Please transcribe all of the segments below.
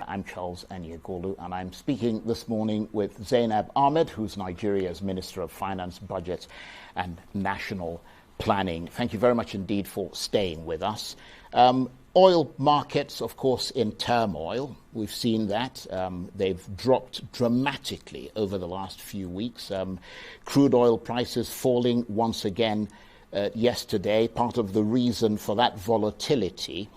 I'm Charles Aniagolu, and I'm speaking this morning with ZAINAB Ahmed, who's Nigeria's Minister of Finance, Budget and National Planning. Thank you very much indeed for staying with us. Oil markets, of course, in turmoil. We've seen that. They've dropped dramatically over the last few weeks. Crude oil prices falling once again yesterday. Part of the reason for that volatility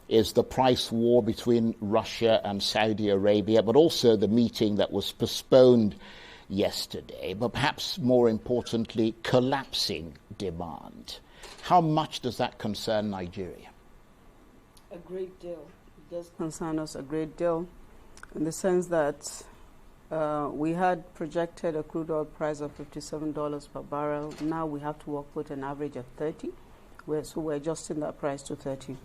is the price war between Russia and Saudi Arabia, but also the meeting that was postponed yesterday, but perhaps more importantly, collapsing demand. How much does that concern Nigeria? A great deal. It does concern us a great deal in the sense that we had projected a crude oil price of $57 per barrel. Now we have to work with an average of 30. So we're adjusting that price to 30.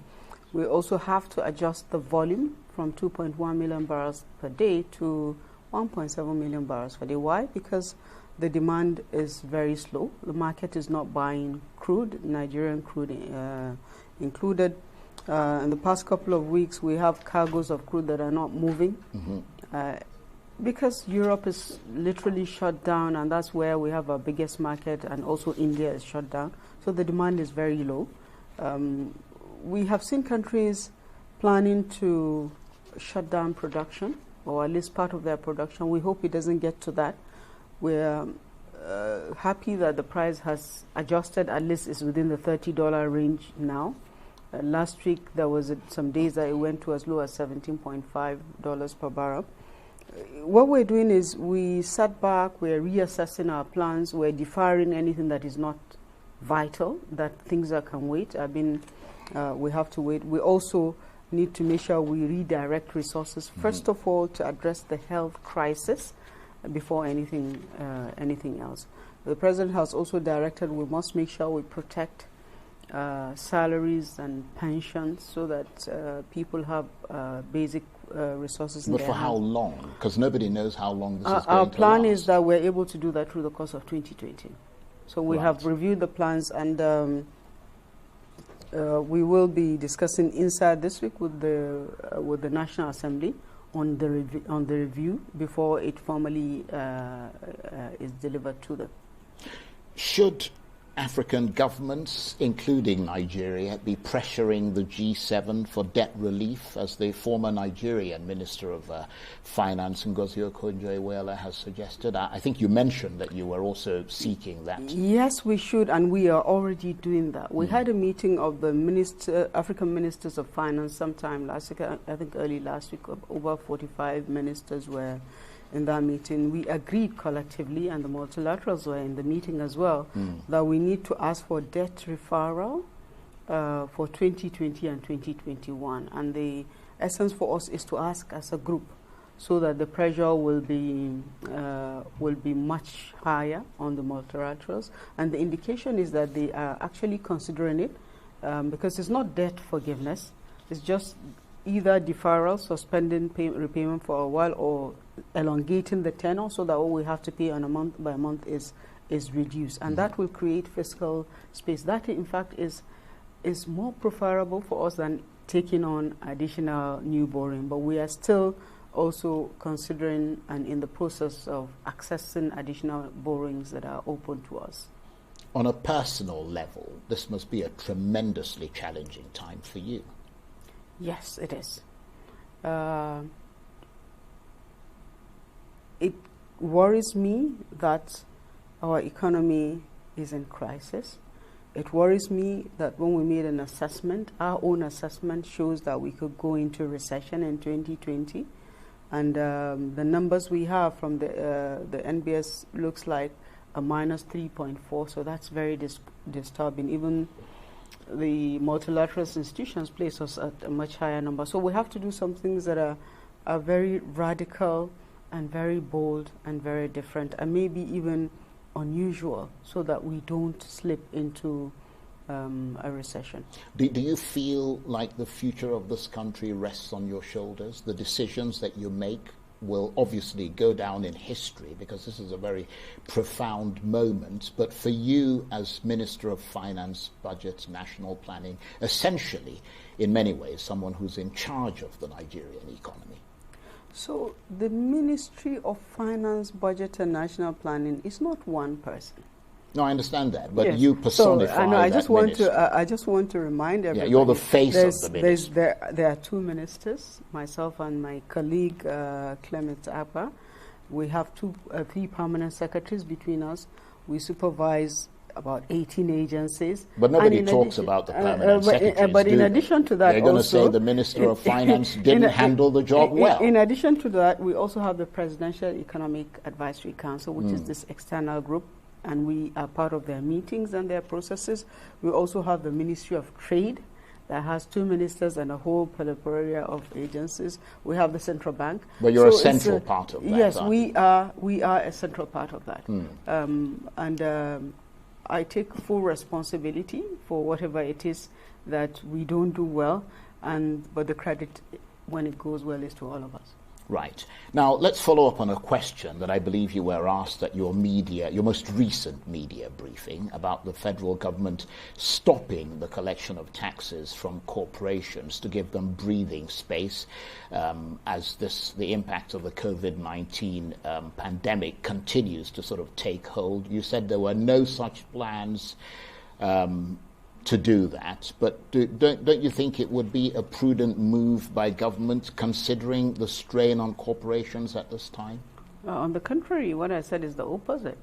We also have to adjust the volume from 2.1 million barrels per day to 1.7 million barrels per day. Why? Because the demand is very slow. The market is not buying crude, Nigerian crude included. In the past couple of weeks, we have cargoes of crude that are not moving because Europe is literally shut down, and that's where we have our biggest market, and also India is shut down. So the demand is very low. We have seen countries planning to shut down production, or at least part of their production. We hope it doesn't get to that. We're happy that the price has adjusted, at least it's within the $30 range now. Last week, there was some days that it went to as low as $17.5 per barrel. What we're doing is we sat back, we're reassessing our plans, we're deferring anything that is not vital, that things that can wait. We have to wait. We also need to make sure we redirect resources, first of all, to address the health crisis before anything else. The President has also directed we must make sure we protect salaries and pensions so that people have basic resources in But their for how hand. long? Because nobody knows how long this is going to Our last. plan is that we're able to do that through the course of 2020. So we Right. have reviewed the plans, and we will be discussing inside this week with the National Assembly on the review before it formally is delivered to them. Should African governments, including Nigeria, be pressuring the G7 for debt relief, as the former Nigerian Minister of Finance, Ngozi Okonjo-Iweala, has suggested? I think you mentioned that you were also seeking that. Yes, we should, and we are already doing that. We had a meeting of the African Ministers of Finance sometime last week, I think early last week. Over 45 ministers were in that meeting. We agreed collectively, and the multilaterals were in the meeting as well, that we need to ask for debt referral for 2020 and 2021. And the essence for us is to ask as a group so that the pressure will be much higher on the multilaterals. And the indication is that they are actually considering it because it's not debt forgiveness. It's just either deferral, suspending repayment for a while, or elongating the tenor so that all we have to pay on a month by month is reduced, and that will create fiscal space. That, in fact, is more preferable for us than taking on additional new borrowing. But we are still also considering and in the process of accessing additional borrowings that are open to us. On a personal level, this must be a tremendously challenging time for you. Yes, it is. It worries me that our economy is in crisis. It worries me that when we made an assessment, our own assessment shows that we could go into recession in 2020. And the numbers we have from the NBS looks like a minus 3.4, so that's very disturbing. Even the multilateral institutions place us at a much higher number. So we have to do some things that are very radical and very bold and very different, and maybe even unusual, so that we don't slip into a recession. Do you feel like the future of this country rests on your shoulders? The decisions that you make will obviously go down in history because this is a very profound moment. But for you as Minister of Finance, Budget, National Planning, essentially, in many ways, someone who's in charge of the Nigerian economy. So the Ministry of Finance, Budget and National Planning is not one person. No, I understand that, but yes. you personify so, I that just want ministry. to. I just want to remind everybody. Yeah, you're the face of the ministry. There are two ministers, myself and my colleague Clement Apa. We have three permanent secretaries between us. We supervise about 18 agencies. But nobody talks about the permanent secretaries. But in addition to that, they're going to say the Minister of Finance didn't handle the job well. In addition to that, we also have the Presidential Economic Advisory Council, which is this external group, and we are part of their meetings and their processes. We also have the Ministry of Trade that has two ministers and a whole plethora of agencies. We have the central bank. But you're a central part of that. Yes, we are a central part of that. I take full responsibility for whatever it is that we don't do well, but the credit when it goes well is to all of us. Right. Now, let's follow up on a question that I believe you were asked at your most recent media briefing about the federal government stopping the collection of taxes from corporations to give them breathing space as the impact of the COVID-19 pandemic continues to sort of take hold. You said there were no such plans to do that, but don't you think it would be a prudent move by government considering the strain on corporations at this time? On the contrary, what I said is the opposite.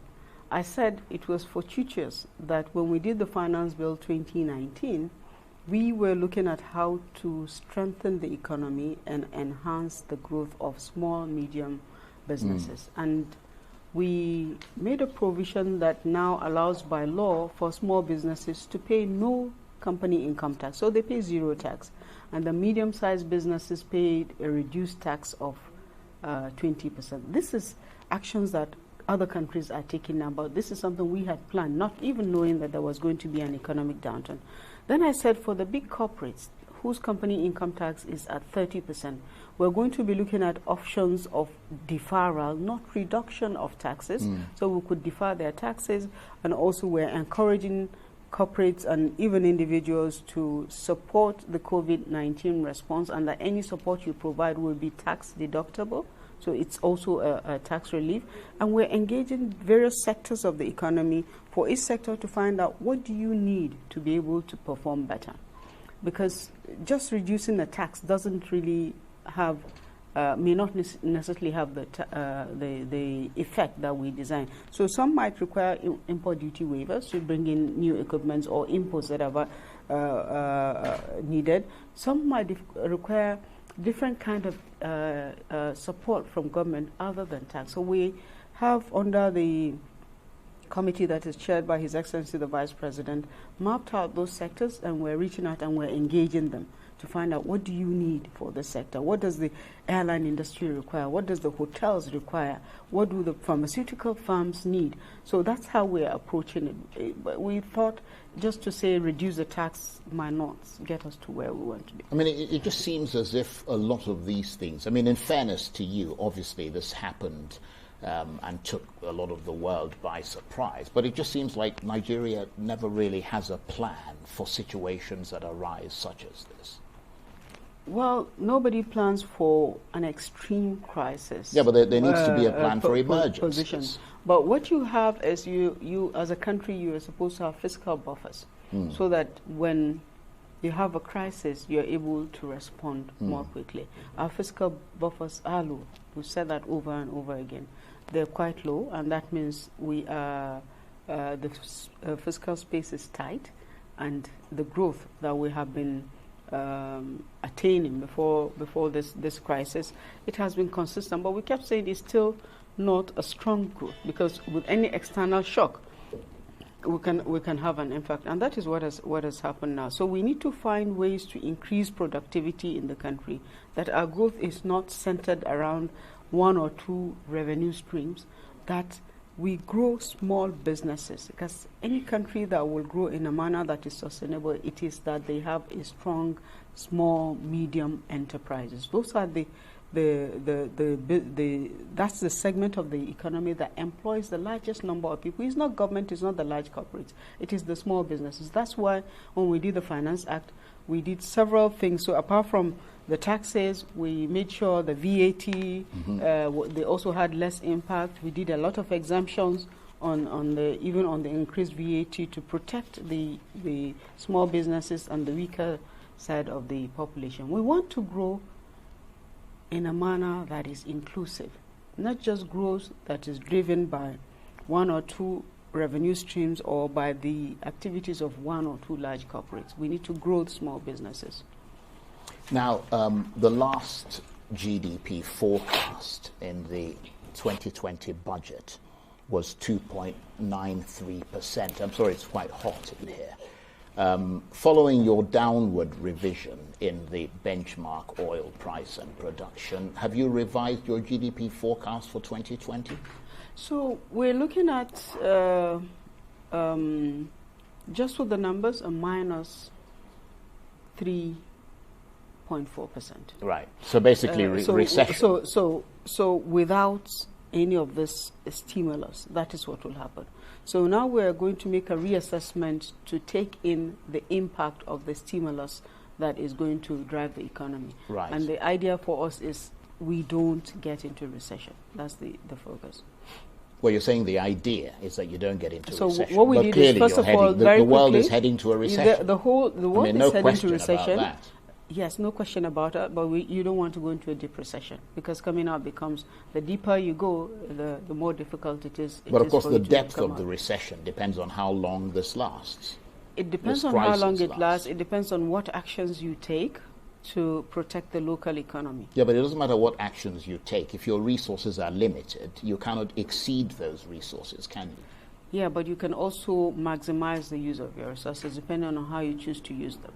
I said it was fortuitous that when we did the Finance Bill 2019, we were looking at how to strengthen the economy and enhance the growth of small, medium businesses. And we made a provision that now allows by law for small businesses to pay no company income tax. So they pay zero tax. And the medium-sized businesses paid a reduced tax of 20%. This is actions that other countries are taking now, but this is something we had planned, not even knowing that there was going to be an economic downturn. Then I said for the big corporates, whose company income tax is at 30%, we're going to be looking at options of deferral, not reduction of taxes. So we could defer their taxes, and also we're encouraging corporates and even individuals to support the COVID-19 response, and that any support you provide will be tax deductible. So it's also a tax relief. And we're engaging various sectors of the economy for each sector to find out what do you need to be able to perform better. Because just reducing the tax doesn't really have, may not necessarily have the effect that we design. So some might require import duty waivers to bring in new equipment or imports that are needed. Some might require different kind of support from government other than tax. So we have under the committee that is chaired by His Excellency the Vice President mapped out those sectors, and we're reaching out and we're engaging them to find out what do you need for the sector, what does the airline industry require, what does the hotels require, what do the pharmaceutical firms need. So that's how we're approaching it. But we thought just to say reduce the tax might not get us to where we want to be. I mean, it just seems as if a lot of these things, I mean, in fairness to you, obviously this happened and took a lot of the world by surprise. But it just seems like Nigeria never really has a plan for situations that arise such as this. Well, nobody plans for an extreme crisis. Yeah, but there needs to be a plan for emergencies. But what you have is you as a country, you are supposed to have fiscal buffers so that when you have a crisis, you're able to respond more quickly. Our fiscal buffers are low. We've said that over and over again. They're quite low, and that means we are the fiscal space is tight, and the growth that we have been attaining before this crisis, it has been consistent. But we kept saying it's still not a strong growth, because with any external shock, we can have an impact, and that is what has happened now. So we need to find ways to increase productivity in the country, that our growth is not centered around one or two revenue streams, that we grow small businesses, because any country that will grow in a manner that is sustainable, it is that they have a strong small, medium enterprises. Those are the that's the segment of the economy that employs the largest number of people. It's not government, it's not the large corporates, it is the small businesses. That's why when we did the Finance Act, we did several things. So apart from the taxes, we made sure the VAT, they also had less impact. We did a lot of exemptions even on the increased VAT to protect the small businesses and the weaker side of the population. We want to grow in a manner that is inclusive, not just growth that is driven by one or two revenue streams or by the activities of one or two large corporates. We need to grow the small businesses. Now, the last GDP forecast in the 2020 budget was 2.93%. I'm sorry, it's quite hot in here. Following your downward revision in the benchmark oil price and production, have you revised your GDP forecast for 2020? So we're looking at, just with the numbers, a minus 3.4%. Right. So basically recession. So without any of this stimulus, that is what will happen. So now we're going to make a reassessment to take in the impact of the stimulus that is going to drive the economy. Right. And the idea for us is we don't get into recession. That's the focus. Well, you're saying the idea is that you don't get into recession. So what we did is, first of all, the world is heading to a recession. The world is heading to recession. About that. Yes, no question about it, but you don't want to go into a deep recession, because coming out becomes, the deeper you go, the more difficult it is. But of course, the depth of the recession depends on how long this lasts. It depends on how long it lasts. It depends on what actions you take to protect the local economy. Yeah, but it doesn't matter what actions you take. If your resources are limited, you cannot exceed those resources, can you? Yeah, but you can also maximize the use of your resources depending on how you choose to use them.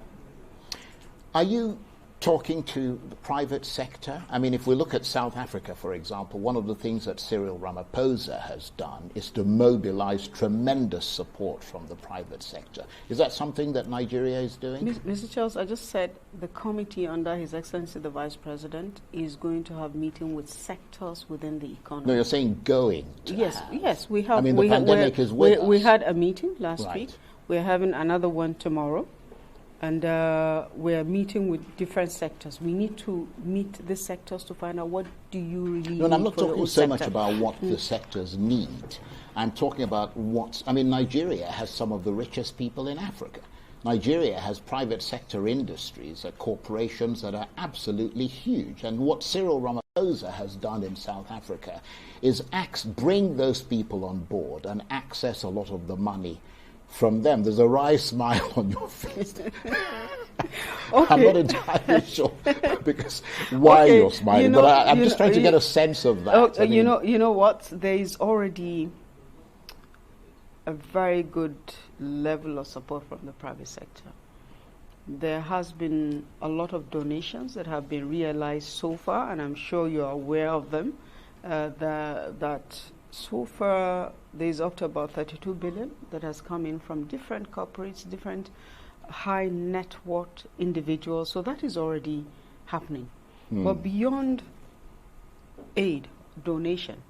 Are you talking to the private sector? I mean, if we look at South Africa, for example, one of the things that Cyril Ramaphosa has done is to mobilize tremendous support from the private sector. Is that something that Nigeria is doing? Mr. Charles, I just said the committee under His Excellency the Vice President is going to have meeting with sectors within the economy. No, you're saying going to Yes, have. yes, we have. I mean, the pandemic is with us. We had a meeting last Right. week. We're having another one tomorrow. And we're meeting with different sectors. We need to meet the sectors to find out what do you really need. No, and I'm not talking so much sector. about what the sectors need. I'm talking about Nigeria has some of the richest people in Africa. Nigeria has private sector industries, corporations that are absolutely huge. And what Cyril Ramaphosa has done in South Africa is bring those people on board and access a lot of the money from them. There's a wry smile on your face. Okay. I'm not entirely sure because why you're smiling, but I'm just trying to get a sense of that. You know what? There is already a very good level of support from the private sector. There has been a lot of donations that have been realized so far, and I'm sure you're aware of them. That so far, there's up to about 32 billion that has come in from different corporates, different high net worth individuals. So that is already happening. But beyond aid, donation,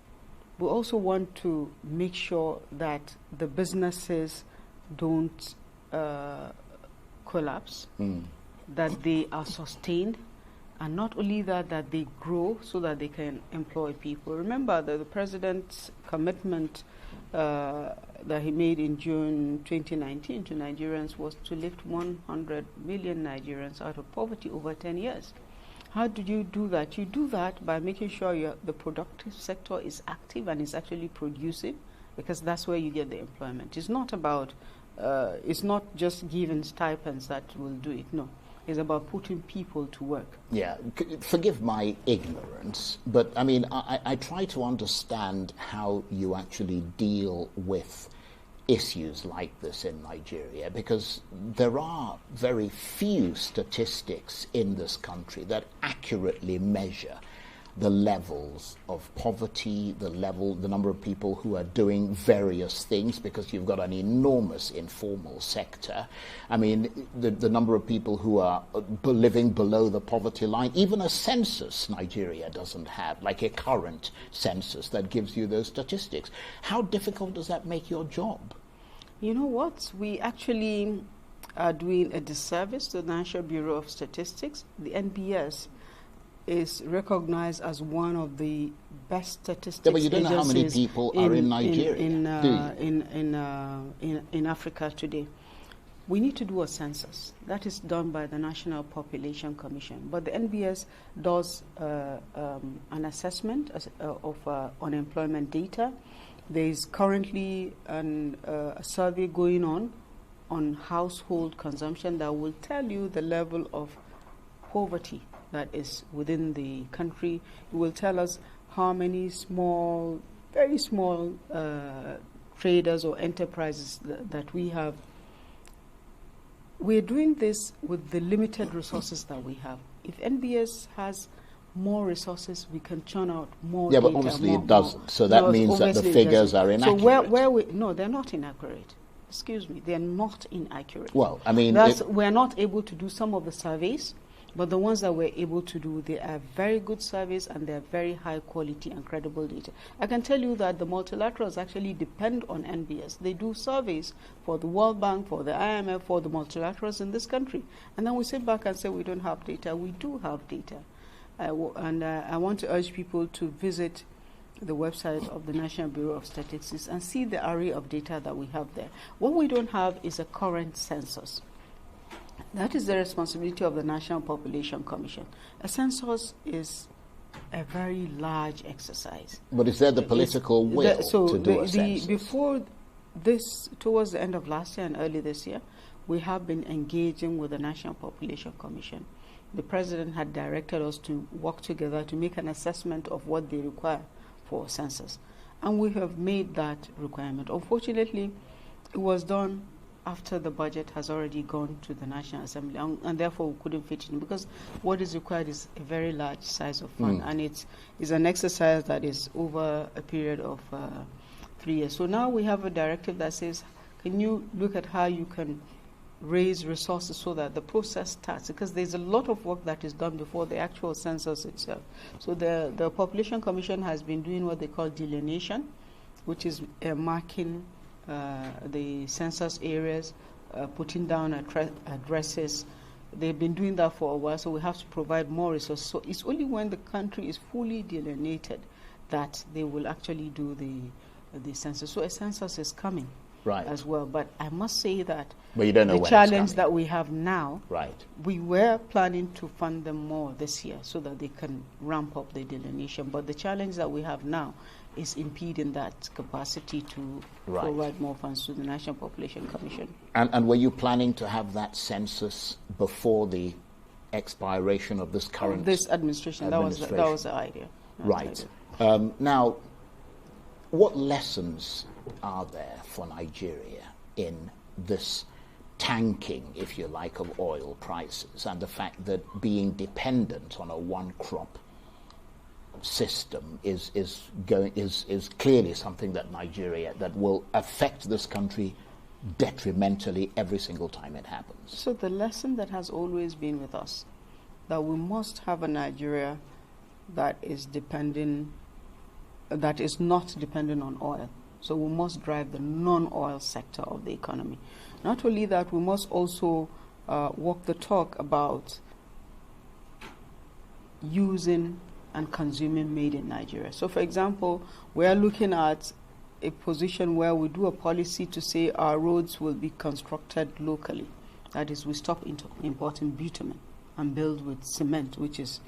we also want to make sure that the businesses don't collapse, that they are sustained, and not only that they grow so that they can employ people. Remember that the president's commitment that he made in June 2019 to Nigerians was to lift 100 million Nigerians out of poverty over 10 years. How do you do that? You do that by making sure the productive sector is active and is actually producing, because that's where you get the employment. It's not about, it's not just giving stipends that will do it, no. It's about putting people to work. Yeah, forgive my ignorance, but I mean, I try to understand how you actually deal with issues like this in Nigeria, because there are very few statistics in this country that accurately measure the levels of poverty, the number of people who are doing various things, because you've got an enormous informal sector. I mean, the number of people who are living below the poverty line, even a census Nigeria doesn't have, like a current census that gives you those statistics. How difficult does that make your job? You know what? We actually are doing a disservice to the National Bureau of Statistics. The NBS is recognized as one of the best statistics yeah, but you don't know how many people are in Nigeria, in Africa today. We need to do a census. That is done by the National Population Commission. But the NBS does an assessment of unemployment data. There is currently a survey going on household consumption that will tell you the level of poverty that is within the country. It will tell us how many small, very small traders or enterprises that we have. We're doing this with the limited resources that we have. If NBS has more resources, we can churn out more data. Yeah, but obviously it doesn't. So that means that the figures are inaccurate. So no, they're not inaccurate. Excuse me, they're not inaccurate. Well, I mean, we're not able to do some of the surveys, but the ones that we're able to do, they are very good surveys and they're very high quality and credible data. I can tell you that the multilaterals actually depend on NBS. They do surveys for the World Bank, for the IMF, for the multilaterals in this country. And then we sit back and say we don't have data. We do have data. I want to urge people to visit the website of the National Bureau of Statistics and see the array of data that we have there. What we don't have is a current census. That is the responsibility of the National Population Commission. A census is a very large exercise. But is there the political will to do a census? Before this, towards the end of last year and early this year, we have been engaging with the National Population Commission. The President had directed us to work together to make an assessment of what they require for census. And we have made that requirement. Unfortunately, it was done after the budget has already gone to the National Assembly, and therefore we couldn't fit in, because what is required is a very large size of fund, and it's an exercise that is over a period of 3 years. So now we have a directive that says, can you look at how you can raise resources so that the process starts, because there's a lot of work that is done before the actual census itself. So the Population Commission has been doing what they call delineation, which is marking the census areas, putting down addresses. They've been doing that for a while, so we have to provide more resources. So it's only when the country is fully delineated that they will actually do the census. So a census is coming as well. But I must say that you don't know the challenge that we have now, we were planning to fund them more this year so that they can ramp up the delineation. But the challenge that we have now is impeding that capacity to provide more funds to the National Population Commission. And were you planning to have that census before the expiration of this current administration? That was the idea. Right. Now, what lessons are there for Nigeria in this tanking, if you like, of oil prices, and the fact that being dependent on a one-crop system is clearly something that that will affect this country detrimentally every single time it happens? So the lesson that has always been with us, that we must have a Nigeria that is not dependent on oil. So we must drive the non-oil sector of the economy. Not only that, we must also walk the talk about using and consuming made in Nigeria. So for example, we are looking at a position where we do a policy to say our roads will be constructed locally. That is, we stop importing bitumen and build with cement, which is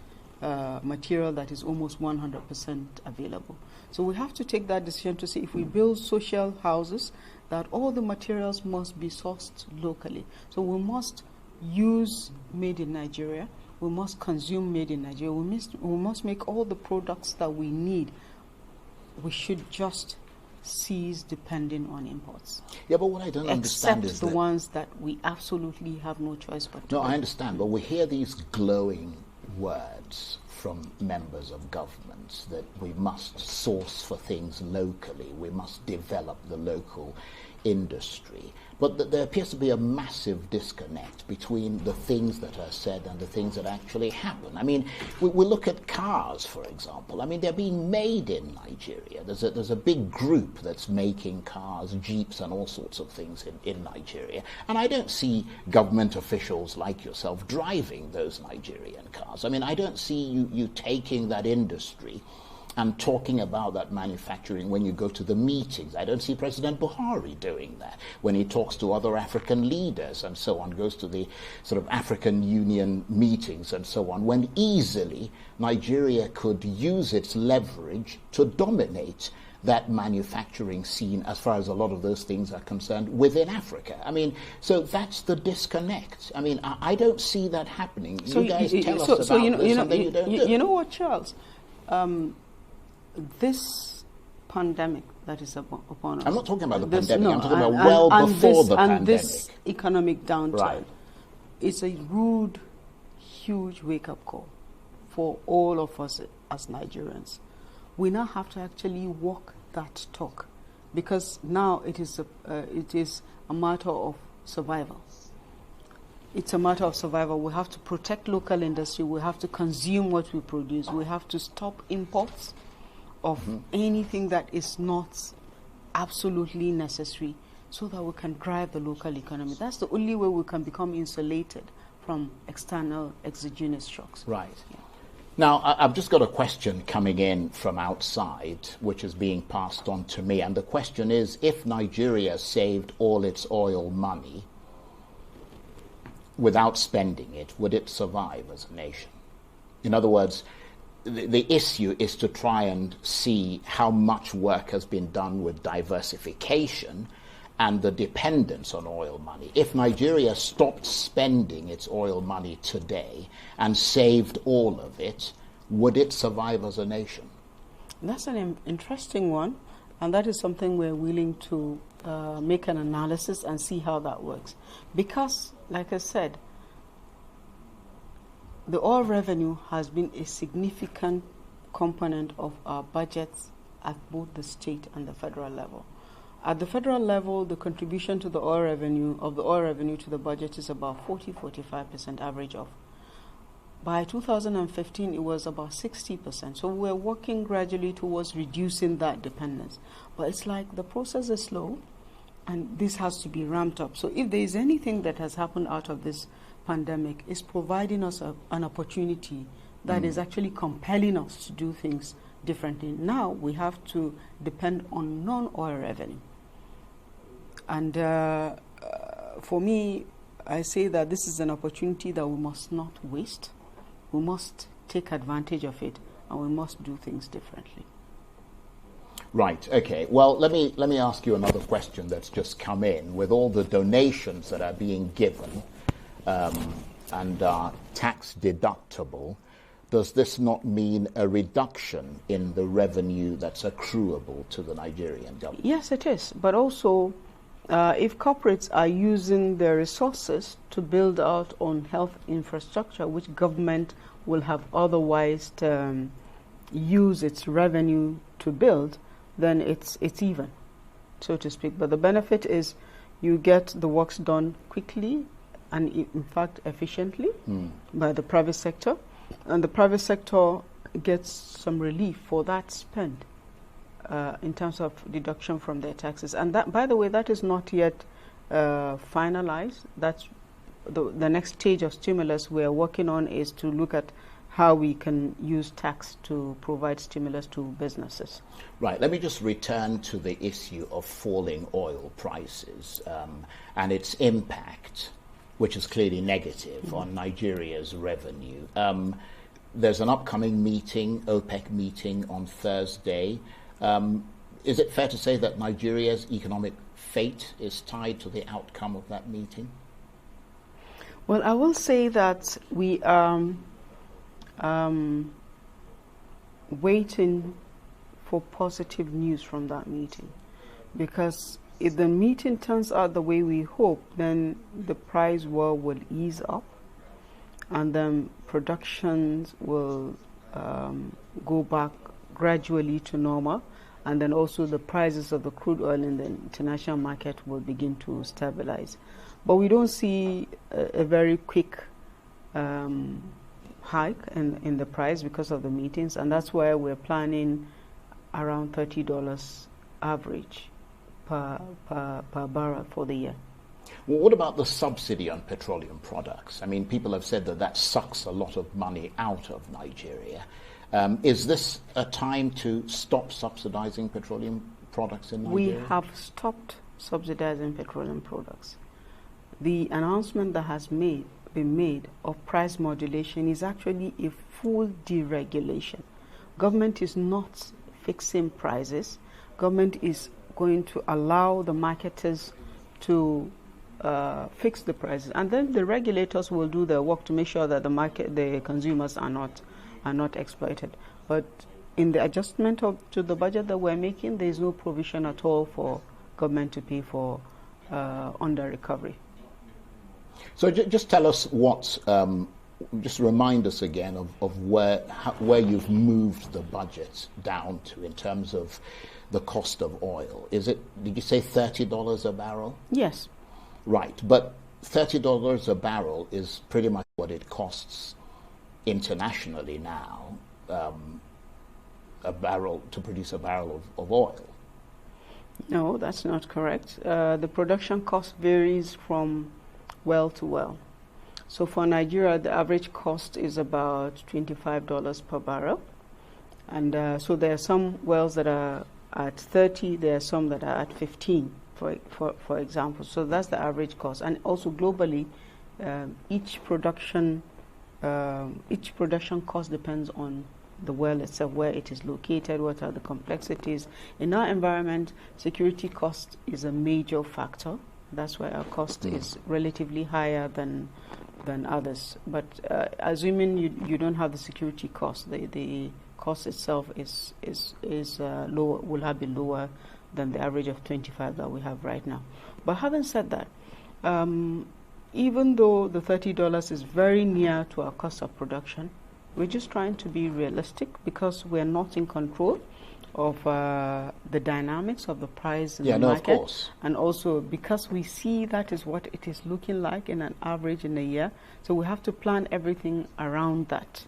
material that is almost 100% available. So we have to take that decision to say, if we build social houses, that all the materials must be sourced locally. So we must use made in Nigeria. We must consume made in Nigeria. We must make all the products that we need. We should just cease depending on imports. Yeah, but what I don't understand is except the ones that we absolutely have no choice but to. No, I understand, but we hear these glowing words from members of governments that we must source for things locally, we must develop the local industry, but that there appears to be a massive disconnect between the things that are said and the things that actually happen. I mean, we look at cars, for example. I mean, they're being made in Nigeria. There's a big group that's making cars, jeeps, and all sorts of things in Nigeria. And I don't see government officials like yourself driving those Nigerian cars. I mean, I don't see you taking that industry and talking about that manufacturing when you go to the meetings. I don't see President Buhari doing that when he talks to other African leaders and so on, goes to the sort of African Union meetings and so on, when easily Nigeria could use its leverage to dominate that manufacturing scene as far as a lot of those things are concerned within Africa. I mean, so that's the disconnect. I mean, I don't see that happening. So you guys tell us about something you don't do. You know what, Charles? This pandemic that is upon us. I'm not talking about the pandemic. I'm talking about before the pandemic. And this economic downturn. Right. It's a rude, huge wake-up call for all of us as Nigerians. We now have to actually walk that talk, because now it is a matter of survival. It's a matter of survival. We have to protect local industry. We have to consume what we produce. We have to stop imports of anything that is not absolutely necessary, so that we can drive the local economy. That's the only way we can become insulated from external exogenous shocks. Right. Yeah. Now, I've just got a question coming in from outside, which is being passed on to me. And the question is, if Nigeria saved all its oil money without spending it, would it survive as a nation? In other words, the issue is to try and see how much work has been done with diversification and the dependence on oil money. If Nigeria stopped spending its oil money today and saved all of it, would it survive as a nation? That's an interesting one, and that is something we're willing to make an analysis and see how that works. Because, like I said, the oil revenue has been a significant component of our budgets at both the state and the federal level. At the federal level, the contribution to the oil revenue to the budget is about 40-45% average of. By 2015, it was about 60%. So we're working gradually towards reducing that dependence. But it's like the process is slow, and this has to be ramped up. So if there is anything that has happened out of this pandemic, it's providing us an opportunity that is actually compelling us to do things differently. Now we have to depend on non-oil revenue. And for me, I say that this is an opportunity that we must not waste. We must take advantage of it, and we must do things differently. Right, okay. Well, let me ask you another question that's just come in. With all the donations that are being given and are tax deductible, does this not mean a reduction in the revenue that's accruable to the Nigerian government? Yes, it is. But also, if corporates are using their resources to build out on health infrastructure, which government will have otherwise use its revenue to build, then it's even, so to speak. But the benefit is you get the works done quickly and in fact efficiently by the private sector, and the private sector gets some relief for that spend in terms of deduction from their taxes. And that, by the way, that is not yet finalized. That's the next stage of stimulus we're working on, is to look at how we can use tax to provide stimulus to businesses. Right. Let me just return to the issue of falling oil prices and its impact, which is clearly negative on Nigeria's revenue. There's an upcoming meeting, OPEC meeting, on Thursday. Is it fair to say that Nigeria's economic fate is tied to the outcome of that meeting? Well, I will say that we are waiting for positive news from that meeting, because if the meeting turns out the way we hope, then the price war will ease up, and then production will go back gradually to normal, and then also the prices of the crude oil in the international market will begin to stabilize. But we don't see a very quick hike in the price because of the meetings, and that's why we're planning around $30 average per barrel for the year. Well, what about the subsidy on petroleum products? I mean, people have said that sucks a lot of money out of Nigeria. Is this a time to stop subsidizing petroleum products in Nigeria? We have stopped subsidizing petroleum products. The announcement that has been made of price modulation is actually a full deregulation. Government is not fixing prices. Government is going to allow the marketers to fix the prices, and then the regulators will do their work to make sure that the consumers are not exploited. But in the adjustment to the budget that we're making, there is no provision at all for government to pay for under recovery. So just tell us just remind us again of where you've moved the budget down to in terms of the cost of oil. Did you say $30 a barrel? Yes. Right, but $30 a barrel is pretty much what it costs internationally now, to produce a barrel of oil. No, that's not correct. The production cost varies from well to well. So for Nigeria, the average cost is about $25 per barrel. And so there are some wells that are at 30, there are some that are at 15, for example. So that's the average cost. And also globally, each production cost depends on the well itself, where it is located, what are the complexities. In our environment, security cost is a major factor. That's why our cost is relatively higher than others. But assuming you don't have the security cost, the cost itself is lower, will have been lower than the average of 25 that we have right now. But having said that, even though the $30 is very near to our cost of production, we're just trying to be realistic because we're not in control of the dynamics of the price in the market. Of course. And also because we see that is what it is looking like in an average in a year. So we have to plan everything around that,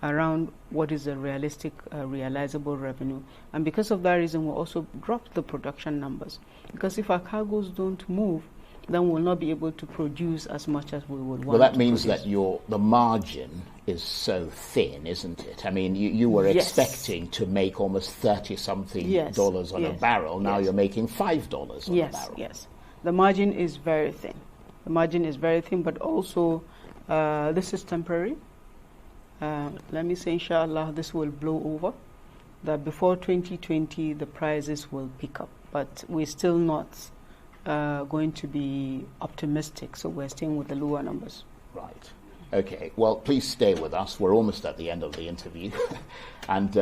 around what is a realistic, realizable revenue. And because of that reason, we'll also drop the production numbers. Because if our cargoes don't move, then we'll not be able to produce as much as we would want. Well, that means that the margin is so thin, isn't it? I mean, you were expecting to make almost $30-something on a barrel. Now you're making $5 on a barrel. Yes. The margin is very thin. The margin is very thin, but also this is temporary. Let me say, inshallah, this will blow over. That before 2020, the prices will pick up. But we're still not going to be optimistic, so we're staying with the lower numbers. Right. Okay. Well, please stay with us. We're almost at the end of the interview. And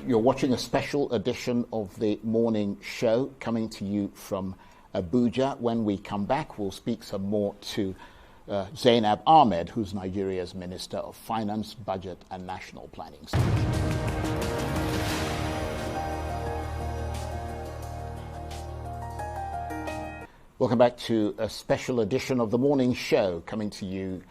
you're watching a special edition of the morning show coming to you from Abuja. When we come back, we'll speak some more to ZAINAB AHMED, who's Nigeria's Minister of Finance, Budget and National Planning. Welcome back to a special edition of the morning show coming to you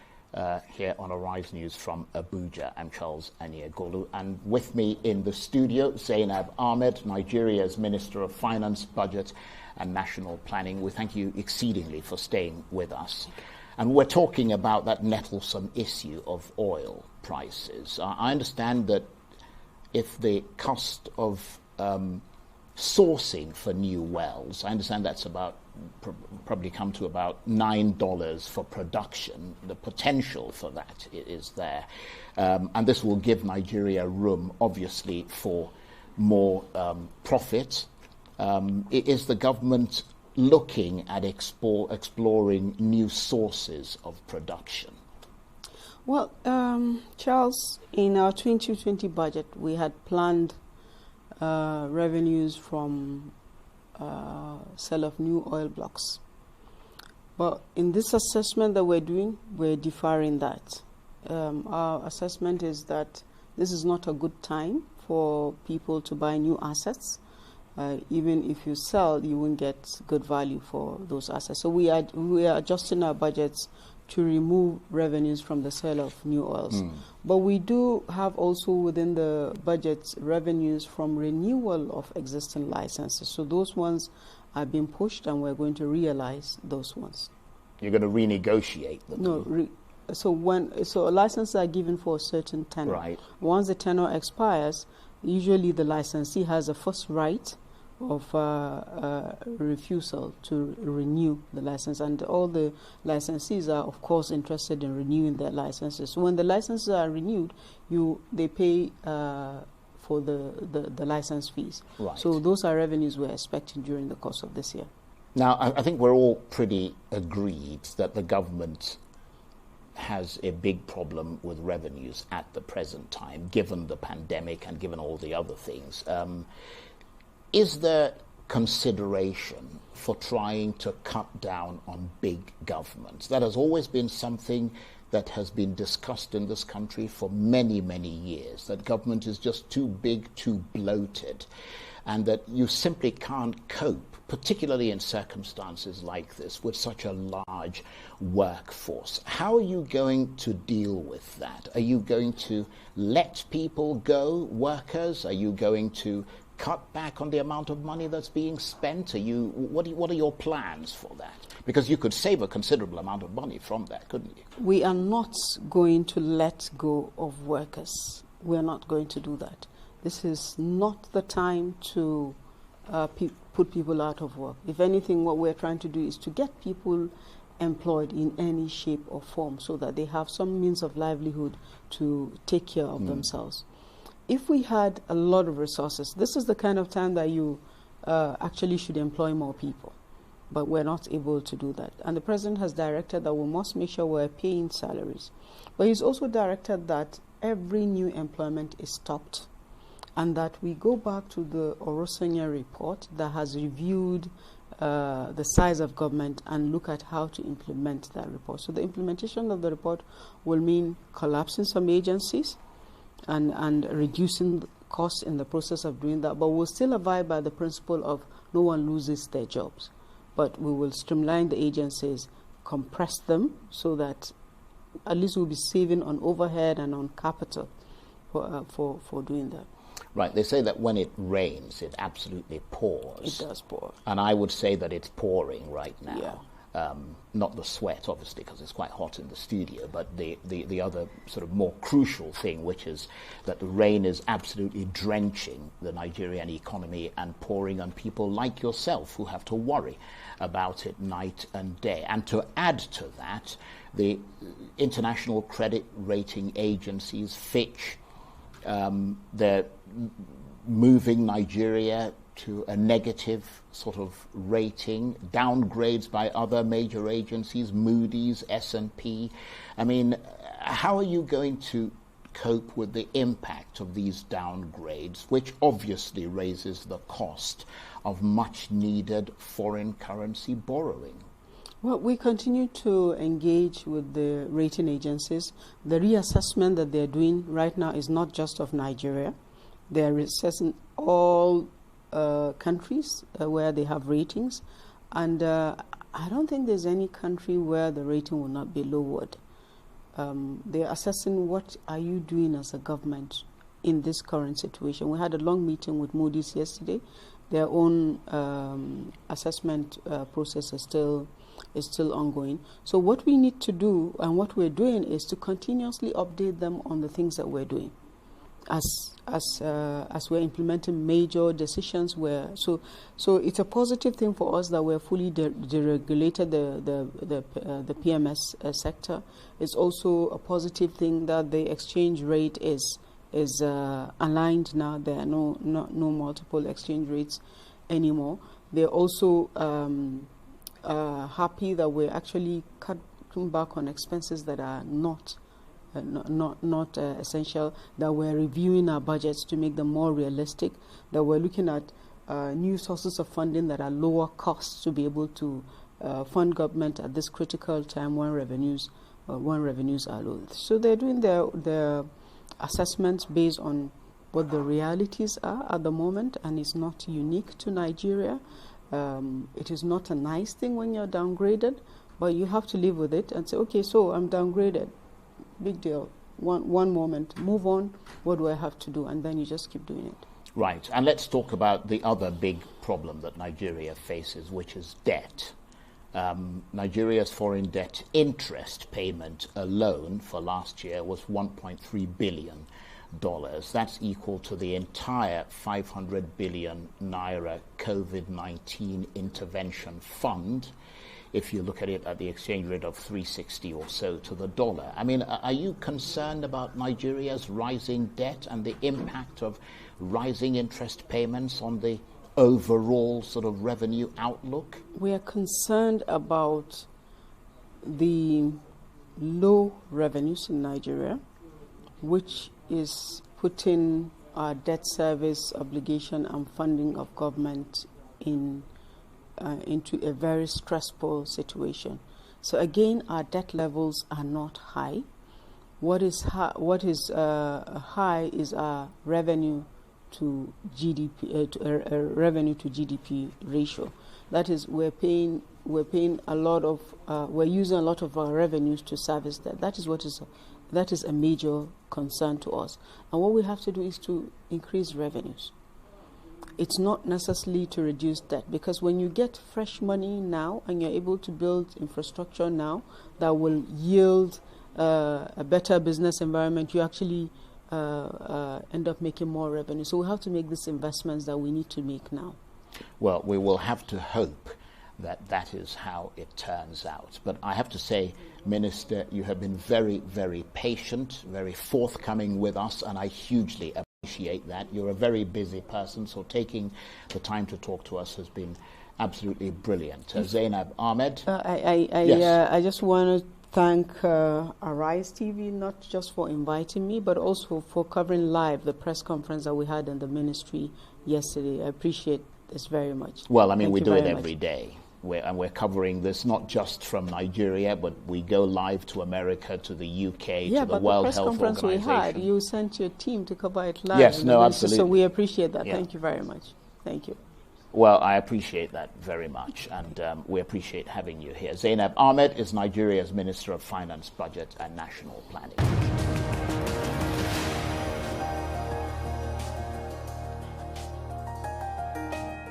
here on Arise News from Abuja. I'm Charles Aniegolu, and with me in the studio, ZAINAB AHMED, Nigeria's Minister of Finance, Budget and National Planning. We thank you exceedingly for staying with us. And we're talking about that nettlesome issue of oil prices. I understand that if the cost of sourcing for new wells, I understand that's probably come to about $9 for production. The potential for that is there. And this will give Nigeria room, obviously, for more profit. Is the government looking at exploring new sources of production? Well, Charles, in our 2020 budget, we had planned revenues from sale of new oil blocks. But in this assessment that we're doing, we're deferring that. Our assessment is that this is not a good time for people to buy new assets. Even if you sell, you won't get good value for those assets. So we are adjusting our budgets to remove revenues from the sale of new oils. But we do have also within the budget revenues from renewal of existing licenses. So those ones are being pushed, and we're going to realize those ones. You're going to renegotiate them? No. So licenses are given for a certain tenure. Right. Once the tenure expires, usually the licensee has a first right of refusal to renew the license, and all the licensees are of course interested in renewing their licenses. So when the licenses are renewed, they pay for the license fees. Right. So those are revenues we're expecting during the course of this year. Now, I think we're all pretty agreed that the government has a big problem with revenues at the present time, given the pandemic and given all the other things. Is there consideration for trying to cut down on big government? That has always been something that has been discussed in this country for many, many years, that government is just too big, too bloated, and that you simply can't cope, particularly in circumstances like this, with such a large workforce. How are you going to deal with that? Are you going to let people go, workers? Are you going to cut back on the amount of money that's being spent? What are your plans for that? Because you could save a considerable amount of money from that, couldn't you? We are not going to let go of workers. We are not going to do that. This is not the time to put people out of work. If anything, what we're trying to do is to get people employed in any shape or form so that they have some means of livelihood to take care of themselves. If we had a lot of resources, this is the kind of time that you actually should employ more people. But we're not able to do that. And the president has directed that we must make sure we're paying salaries. But he's also directed that every new employment is stopped, and that we go back to the Orosanya report that has reviewed the size of government and look at how to implement that report. So the implementation of the report will mean collapsing some agencies and reducing costs in the process of doing that. But we'll still abide by the principle of no one loses their jobs. But we will streamline the agencies, compress them, so that at least we'll be saving on overhead and on capital for doing that. Right. They say that when it rains, it absolutely pours. It does pour. And I would say that it's pouring right now. Yeah. Not the sweat, obviously, because it's quite hot in the studio, but the other sort of more crucial thing, which is that the rain is absolutely drenching the Nigerian economy and pouring on people like yourself who have to worry about it night and day. And to add to that, the international credit rating agencies, Fitch, they're moving Nigeria to a negative sort of rating, downgrades by other major agencies, Moody's, S&P. I mean, how are you going to cope with the impact of these downgrades, which obviously raises the cost of much needed foreign currency borrowing? Well, we continue to engage with the rating agencies. The reassessment that they're doing right now is not just of Nigeria. They're assessing all countries where they have ratings. And I don't think there's any country where the rating will not be lowered. They're assessing what are you doing as a government in this current situation. We had a long meeting with Moody's yesterday. Their own assessment process is still ongoing. So what we need to do and what we're doing is to continuously update them on the things that we're doing as we're implementing major decisions. So it's a positive thing for us that we're fully deregulated the PMS sector. It's also a positive thing that the exchange rate is aligned now. There are no multiple exchange rates anymore. They're also happy that we're actually cutting back on expenses that are not essential, that we're reviewing our budgets to make them more realistic, that we're looking at new sources of funding that are lower costs to be able to fund government at this critical time when revenues when revenues are low. So they're doing their assessments based on what the realities are at the moment, and it's not unique to Nigeria. It is not a nice thing when you're downgraded, but you have to live with it and say, okay, so I'm downgraded. Big deal. One moment, move on. What do I have to do? And then you just keep doing it. Right. And let's talk about the other big problem that Nigeria faces, which is debt. Nigeria's foreign debt interest payment alone for last year was $1.3 billion. That's equal to the entire 500 billion naira COVID-19 intervention fund, if you look at it at the exchange rate of 360 or so to the dollar. I mean, are you concerned about Nigeria's rising debt and the impact of rising interest payments on the overall sort of revenue outlook? We are concerned about the low revenues in Nigeria, which is putting our debt service obligation and funding of government into a very stressful situation. So again, our debt levels are not high. What is high is our revenue to GDP revenue to GDP ratio. That is, we're paying a lot of we're using a lot of our revenues to service that. That is a major concern to us. And what we have to do is to increase revenues. It's not necessarily to reduce debt, because when you get fresh money now and you're able to build infrastructure now that will yield a better business environment, you actually end up making more revenue. So we have to make these investments that we need to make now. Well, we will have to hope that is how it turns out. But I have to say, Minister, you have been very, very patient, very forthcoming with us, and I hugely appreciate that. You're a very busy person, so taking the time to talk to us has been absolutely brilliant. ZAINAB Ahmed. I just want to thank Arise TV, not just for inviting me, but also for covering live the press conference that we had in the ministry yesterday. I appreciate this very much. Well, I mean, we do it every day. We're covering this not just from Nigeria, but we go live to America, to the UK, to the World Health Organization. Yeah, but the press conference we had, you sent your team to cover it live. Yes, no, absolutely. So we appreciate that. Yeah. Thank you very much. Thank you. Well, I appreciate that very much, and we appreciate having you here. ZAINAB Ahmed is Nigeria's Minister of Finance, Budget and National Planning.